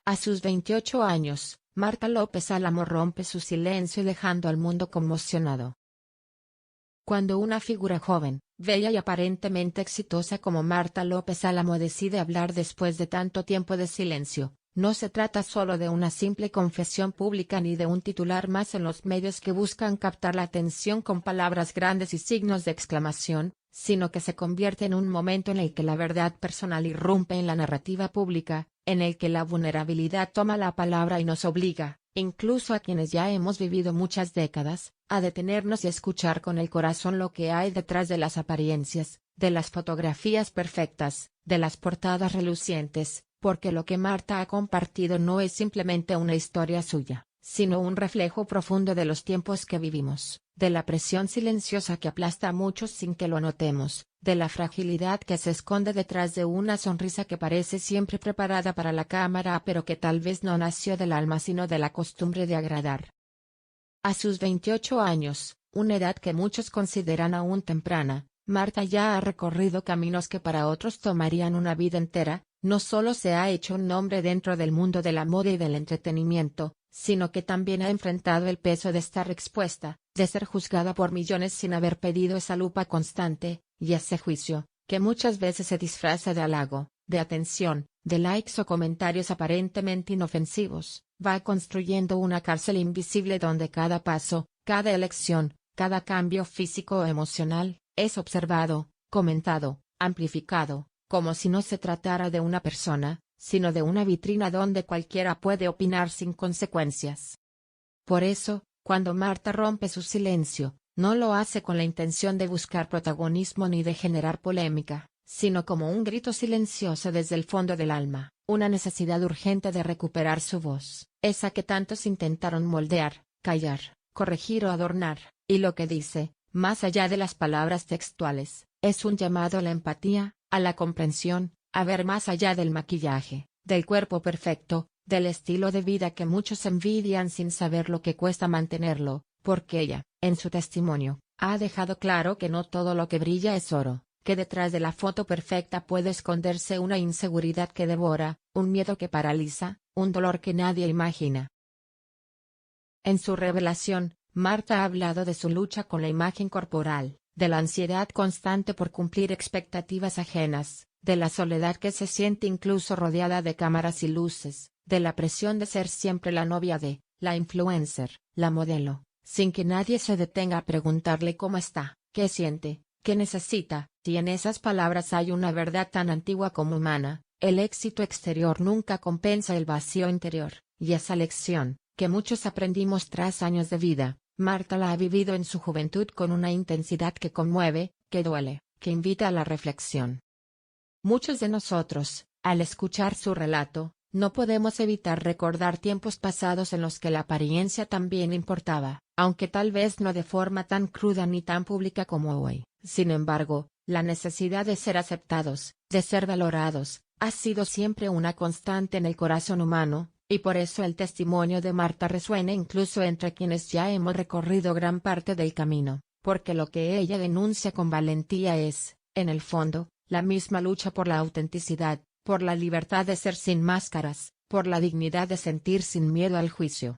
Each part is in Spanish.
A sus 28 años, Marta López Álamo rompe su silencio dejando al mundo conmocionado. Cuando una figura joven, bella y aparentemente exitosa como Marta López Álamo decide hablar después de tanto tiempo de silencio, no se trata solo de una simple confesión pública ni de un titular más en los medios que buscan captar la atención con palabras grandes y signos de exclamación, sino que se convierte en un momento en el que la verdad personal irrumpe en la narrativa pública, en el que la vulnerabilidad toma la palabra y nos obliga, incluso a quienes ya hemos vivido muchas décadas, a detenernos y escuchar con el corazón lo que hay detrás de las apariencias, de las fotografías perfectas, de las portadas relucientes, porque lo que Marta ha compartido no es simplemente una historia suya, sino un reflejo profundo de los tiempos que vivimos, de la presión silenciosa que aplasta a muchos sin que lo notemos, de la fragilidad que se esconde detrás de una sonrisa que parece siempre preparada para la cámara pero que tal vez no nació del alma sino de la costumbre de agradar. A sus 28 años, una edad que muchos consideran aún temprana, Marta ya ha recorrido caminos que para otros tomarían una vida entera. No solo se ha hecho un nombre dentro del mundo de la moda y del entretenimiento, sino que también ha enfrentado el peso de estar expuesta, de ser juzgada por millones sin haber pedido esa lupa constante, y ese juicio, que muchas veces se disfraza de halago, de atención, de likes o comentarios aparentemente inofensivos, va construyendo una cárcel invisible donde cada paso, cada elección, cada cambio físico o emocional, es observado, comentado, amplificado, como si no se tratara de una persona, sino de una vitrina donde cualquiera puede opinar sin consecuencias. Por eso, cuando Marta rompe su silencio, no lo hace con la intención de buscar protagonismo ni de generar polémica, sino como un grito silencioso desde el fondo del alma, una necesidad urgente de recuperar su voz, esa que tantos intentaron moldear, callar, corregir o adornar, y lo que dice, más allá de las palabras textuales, es un llamado a la empatía, a la comprensión, a ver más allá del maquillaje, del cuerpo perfecto, del estilo de vida que muchos envidian sin saber lo que cuesta mantenerlo, porque ella, en su testimonio, ha dejado claro que no todo lo que brilla es oro, que detrás de la foto perfecta puede esconderse una inseguridad que devora, un miedo que paraliza, un dolor que nadie imagina. En su revelación, Marta ha hablado de su lucha con la imagen corporal, de la ansiedad constante por cumplir expectativas ajenas, de la soledad que se siente incluso rodeada de cámaras y luces, de la presión de ser siempre la novia de, la influencer, la modelo, sin que nadie se detenga a preguntarle cómo está, qué siente, qué necesita. Si en esas palabras hay una verdad tan antigua como humana, el éxito exterior nunca compensa el vacío interior, y esa lección, que muchos aprendimos tras años de vida, Marta la ha vivido en su juventud con una intensidad que conmueve, que duele, que invita a la reflexión. Muchos de nosotros, al escuchar su relato, no podemos evitar recordar tiempos pasados en los que la apariencia también importaba, aunque tal vez no de forma tan cruda ni tan pública como hoy. Sin embargo, la necesidad de ser aceptados, de ser valorados, ha sido siempre una constante en el corazón humano, y por eso el testimonio de Marta resuena incluso entre quienes ya hemos recorrido gran parte del camino, porque lo que ella denuncia con valentía es, en el fondo, la misma lucha por la autenticidad, por la libertad de ser sin máscaras, por la dignidad de sentir sin miedo al juicio.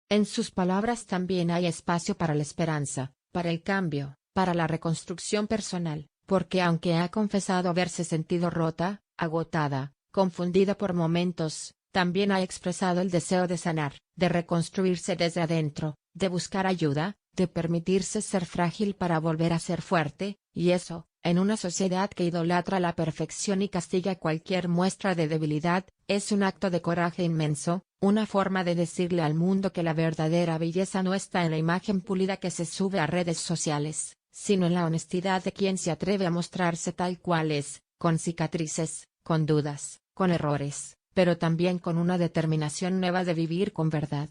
En sus palabras también hay espacio para la esperanza, para el cambio, para la reconstrucción personal, porque aunque ha confesado haberse sentido rota, agotada, confundida por momentos, también ha expresado el deseo de sanar, de reconstruirse desde adentro, de buscar ayuda, de permitirse ser frágil para volver a ser fuerte, y eso, en una sociedad que idolatra la perfección y castiga cualquier muestra de debilidad, es un acto de coraje inmenso, una forma de decirle al mundo que la verdadera belleza no está en la imagen pulida que se sube a redes sociales, sino en la honestidad de quien se atreve a mostrarse tal cual es, con cicatrices, con dudas, con errores, pero también con una determinación nueva de vivir con verdad.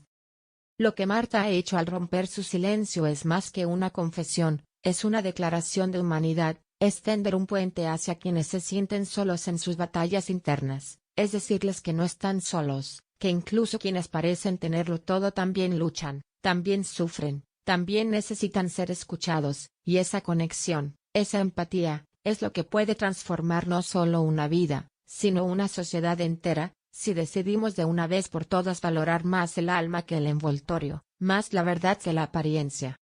Lo que Marta ha hecho al romper su silencio es más que una confesión, es una declaración de humanidad, es tender un puente hacia quienes se sienten solos en sus batallas internas, es decirles que no están solos, que incluso quienes parecen tenerlo todo también luchan, también sufren, también necesitan ser escuchados, y esa conexión, esa empatía, es lo que puede transformar no solo una vida, sino una sociedad entera, si decidimos de una vez por todas valorar más el alma que el envoltorio, más la verdad que la apariencia.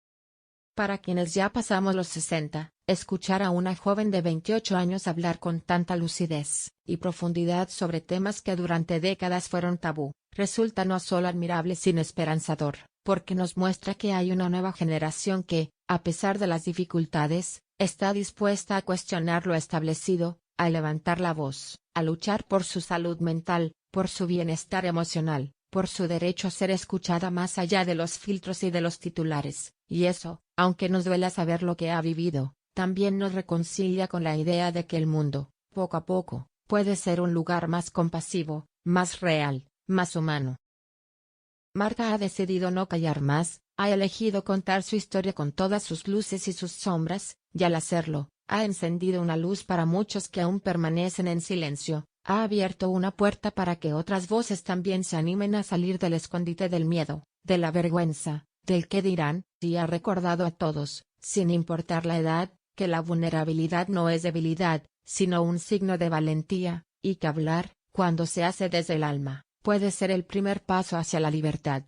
Para quienes ya pasamos los 60, escuchar a una joven de 28 años hablar con tanta lucidez y profundidad sobre temas que durante décadas fueron tabú, resulta no solo admirable sino esperanzador, porque nos muestra que hay una nueva generación que, a pesar de las dificultades, está dispuesta a cuestionar lo establecido, a levantar la voz, a luchar por su salud mental, por su bienestar emocional, por su derecho a ser escuchada más allá de los filtros y de los titulares, y eso, aunque nos duela saber lo que ha vivido, también nos reconcilia con la idea de que el mundo, poco a poco, puede ser un lugar más compasivo, más real, más humano. Marta ha decidido no callar más, ha elegido contar su historia con todas sus luces y sus sombras, y al hacerlo, ha encendido una luz para muchos que aún permanecen en silencio, ha abierto una puerta para que otras voces también se animen a salir del escondite del miedo, de la vergüenza, del qué dirán, y ha recordado a todos, sin importar la edad, que la vulnerabilidad no es debilidad, sino un signo de valentía, y que hablar, cuando se hace desde el alma, puede ser el primer paso hacia la libertad.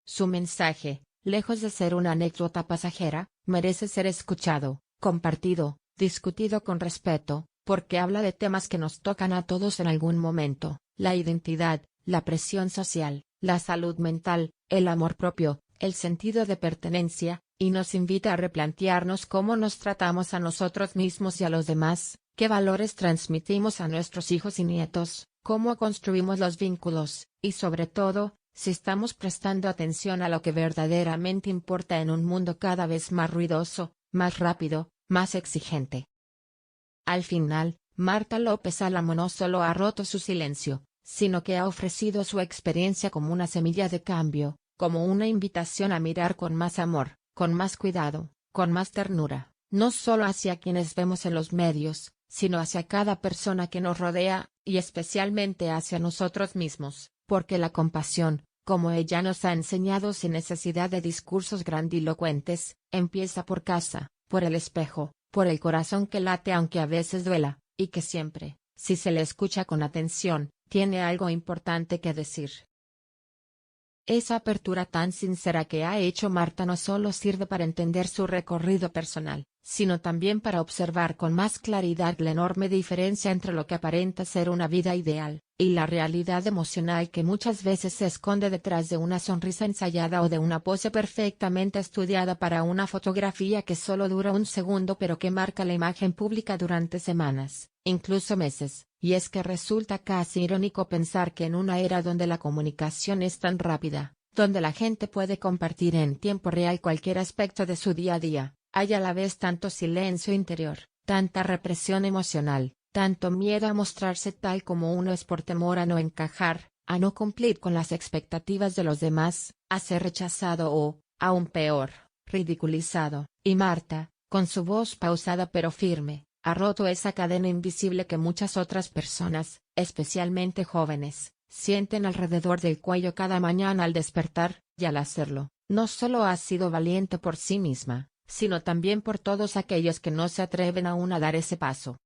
Su mensaje, lejos de ser una anécdota pasajera, merece ser escuchado, compartido, discutido con respeto, porque habla de temas que nos tocan a todos en algún momento: la identidad, la presión social, la salud mental, el amor propio, el sentido de pertenencia, y nos invita a replantearnos cómo nos tratamos a nosotros mismos y a los demás, qué valores transmitimos a nuestros hijos y nietos, cómo construimos los vínculos, y sobre todo, si estamos prestando atención a lo que verdaderamente importa en un mundo cada vez más ruidoso, más rápido, más exigente. Al final, Marta López Álamo no solo ha roto su silencio, sino que ha ofrecido su experiencia como una semilla de cambio, como una invitación a mirar con más amor, con más cuidado, con más ternura, no solo hacia quienes vemos en los medios, sino hacia cada persona que nos rodea, y especialmente hacia nosotros mismos, porque la compasión, como ella nos ha enseñado sin necesidad de discursos grandilocuentes, empieza por casa, por el espejo, por el corazón que late aunque a veces duela, y que siempre, si se le escucha con atención, tiene algo importante que decir. Esa apertura tan sincera que ha hecho Marta no solo sirve para entender su recorrido personal, sino también para observar con más claridad la enorme diferencia entre lo que aparenta ser una vida ideal, y la realidad emocional que muchas veces se esconde detrás de una sonrisa ensayada o de una pose perfectamente estudiada para una fotografía que solo dura un segundo pero que marca la imagen pública durante semanas, incluso meses. Y es que resulta casi irónico pensar que en una era donde la comunicación es tan rápida, donde la gente puede compartir en tiempo real cualquier aspecto de su día a día, hay a la vez tanto silencio interior, tanta represión emocional, tanto miedo a mostrarse tal como uno es por temor a no encajar, a no cumplir con las expectativas de los demás, a ser rechazado o, aún peor, ridiculizado. Y Marta, con su voz pausada pero firme, ha roto esa cadena invisible que muchas otras personas, especialmente jóvenes, sienten alrededor del cuello cada mañana al despertar, y al hacerlo, no solo ha sido valiente por sí misma, sino también por todos aquellos que no se atreven aún a dar ese paso.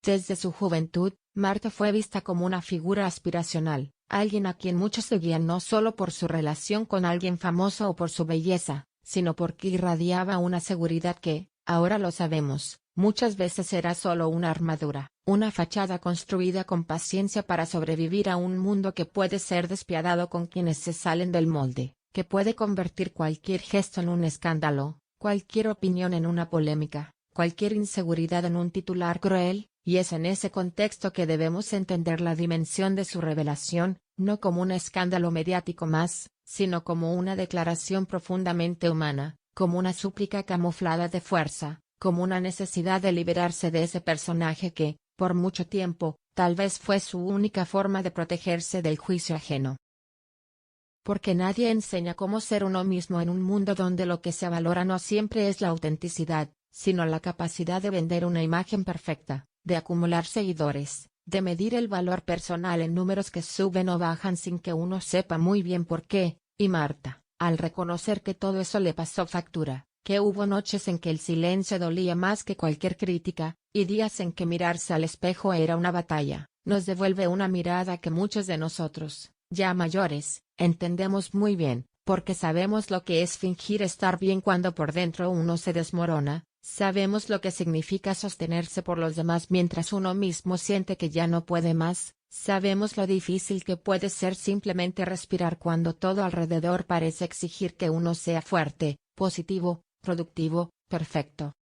Desde su juventud, Marta fue vista como una figura aspiracional, alguien a quien muchos seguían no solo por su relación con alguien famoso o por su belleza, sino porque irradiaba una seguridad que, ahora lo sabemos, muchas veces era solo una armadura, una fachada construida con paciencia para sobrevivir a un mundo que puede ser despiadado con quienes se salen del molde, que puede convertir cualquier gesto en un escándalo, cualquier opinión en una polémica, cualquier inseguridad en un titular cruel, y es en ese contexto que debemos entender la dimensión de su revelación, no como un escándalo mediático más, sino como una declaración profundamente humana, como una súplica camuflada de fuerza, como una necesidad de liberarse de ese personaje que, por mucho tiempo, tal vez fue su única forma de protegerse del juicio ajeno. Porque nadie enseña cómo ser uno mismo en un mundo donde lo que se valora no siempre es la autenticidad, sino la capacidad de vender una imagen perfecta, de acumular seguidores, de medir el valor personal en números que suben o bajan sin que uno sepa muy bien por qué. Y Marta, al reconocer que todo eso le pasó factura, que hubo noches en que el silencio dolía más que cualquier crítica, y días en que mirarse al espejo era una batalla, nos devuelve una mirada que muchos de nosotros, ya mayores, entendemos muy bien, porque sabemos lo que es fingir estar bien cuando por dentro uno se desmorona, sabemos lo que significa sostenerse por los demás mientras uno mismo siente que ya no puede más, sabemos lo difícil que puede ser simplemente respirar cuando todo alrededor parece exigir que uno sea fuerte, positivo, productivo, perfecto.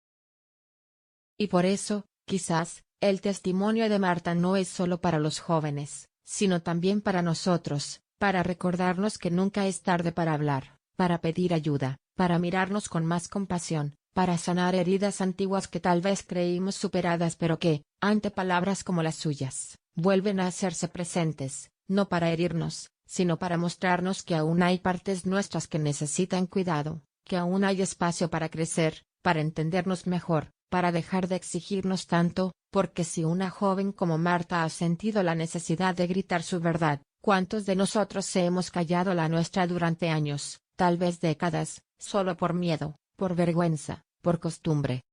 Y por eso, quizás, el testimonio de Marta no es solo para los jóvenes, sino también para nosotros, para recordarnos que nunca es tarde para hablar, para pedir ayuda, para mirarnos con más compasión, para sanar heridas antiguas que tal vez creímos superadas pero que, ante palabras como las suyas, vuelven a hacerse presentes, no para herirnos, sino para mostrarnos que aún hay partes nuestras que necesitan cuidado, que aún hay espacio para crecer, para entendernos mejor, para dejar de exigirnos tanto, porque si una joven como Marta ha sentido la necesidad de gritar su verdad, ¿cuántos de nosotros hemos callado la nuestra durante años, tal vez décadas, solo por miedo, por vergüenza, por costumbre?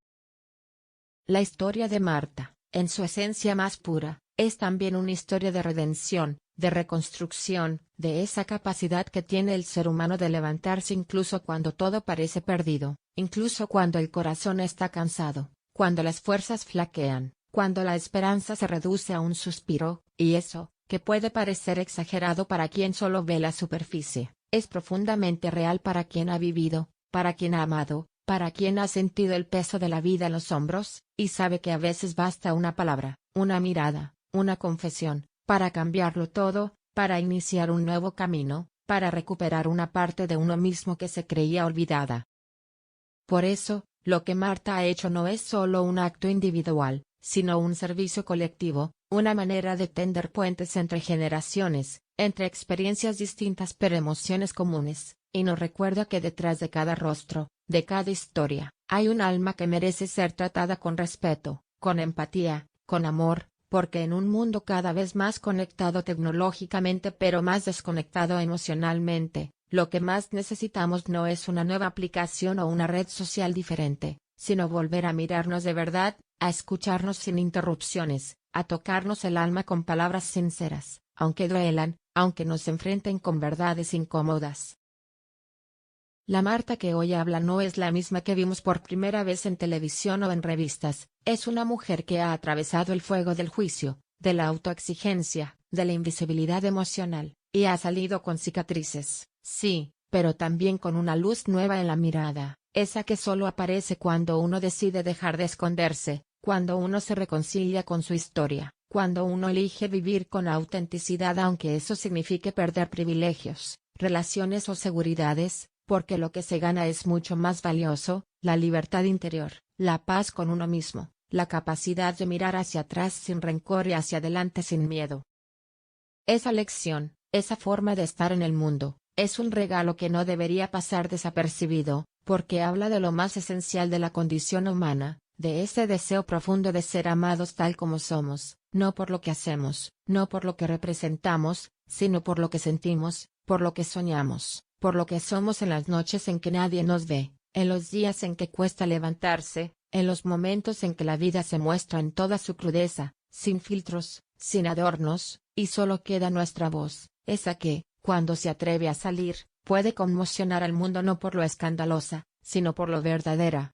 La historia de Marta, en su esencia más pura, es también una historia de redención, de reconstrucción, de esa capacidad que tiene el ser humano de levantarse incluso cuando todo parece perdido, incluso cuando el corazón está cansado, cuando las fuerzas flaquean, cuando la esperanza se reduce a un suspiro, y eso, que puede parecer exagerado para quien solo ve la superficie, es profundamente real para quien ha vivido, para quien ha amado, para quien ha sentido el peso de la vida en los hombros, y sabe que a veces basta una palabra, una mirada, una confesión, para cambiarlo todo, para iniciar un nuevo camino, para recuperar una parte de uno mismo que se creía olvidada. Por eso, lo que Marta ha hecho no es solo un acto individual, sino un servicio colectivo, una manera de tender puentes entre generaciones, entre experiencias distintas pero emociones comunes, y nos recuerda que detrás de cada rostro, de cada historia, hay un alma que merece ser tratada con respeto, con empatía, con amor, porque en un mundo cada vez más conectado tecnológicamente pero más desconectado emocionalmente, lo que más necesitamos no es una nueva aplicación o una red social diferente, sino volver a mirarnos de verdad, a escucharnos sin interrupciones, a tocarnos el alma con palabras sinceras, aunque duelan, aunque nos enfrenten con verdades incómodas. La Marta que hoy habla no es la misma que vimos por primera vez en televisión o en revistas, es una mujer que ha atravesado el fuego del juicio, de la autoexigencia, de la invisibilidad emocional, y ha salido con cicatrices, sí, pero también con una luz nueva en la mirada, esa que solo aparece cuando uno decide dejar de esconderse, cuando uno se reconcilia con su historia, cuando uno elige vivir con autenticidad aunque eso signifique perder privilegios, relaciones o seguridades, porque lo que se gana es mucho más valioso, la libertad interior, la paz con uno mismo, la capacidad de mirar hacia atrás sin rencor y hacia adelante sin miedo. Esa lección, esa forma de estar en el mundo, es un regalo que no debería pasar desapercibido, porque habla de lo más esencial de la condición humana, de ese deseo profundo de ser amados tal como somos, no por lo que hacemos, no por lo que representamos, sino por lo que sentimos, por lo que soñamos, por lo que somos en las noches en que nadie nos ve, en los días en que cuesta levantarse, en los momentos en que la vida se muestra en toda su crudeza, sin filtros, sin adornos, y solo queda nuestra voz, esa que, cuando se atreve a salir, puede conmocionar al mundo no por lo escandalosa, sino por lo verdadera,